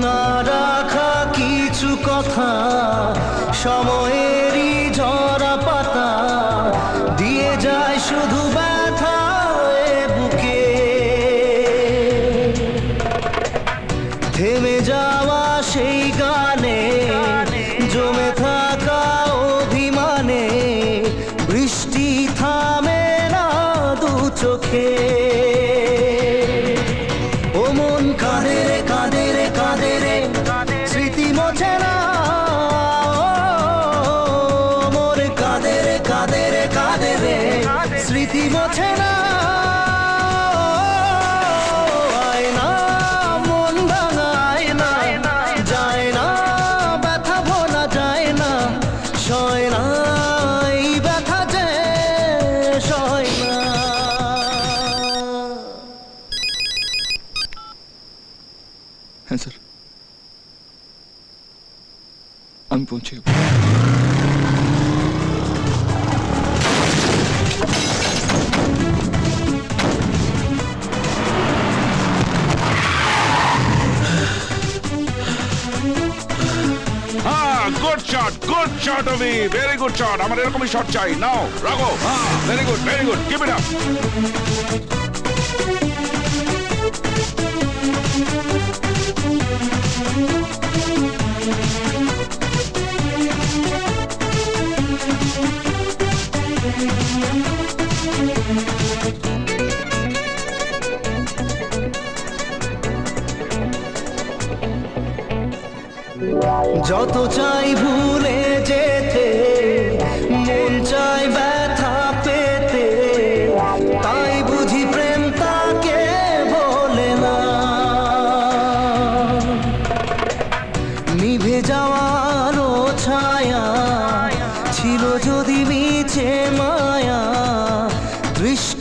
না রাখা কিছু কথা সময়েরই ঝরা পাতা দিয়ে যায় শুধু ব্যথা বুকে থেমে যাওয়া সেই গানে জমে থাকা অভিমানে বৃষ্টি থামে না দু চোখে ও মন কাঁদে রে কাঁদে রে কাঁদে রে স্মৃতি মোছে না মোর কাঁদে রে কাঁদে রে কাঁদে রে স্মৃতি মোছে না আয়না মন ভাঙায় না যায় না ব্যথা ভোলা যায় না সয় না এই ব্যথা যে সয় না। হ্যাঁ স্যার, আমি পৌঁছে যাব। Good shot of me, very good shot. আমার এরকমই শট চাই। নাও রাখো। Very good, keep it up. যত চাই ভুলে যেতে মন চাই ব্যথা পেতে তাই বুঝি প্রেম তাকে বলে না নিভে যাওয়ার ছায়া ছিল যদি মিছে মায়া দৃষ্টি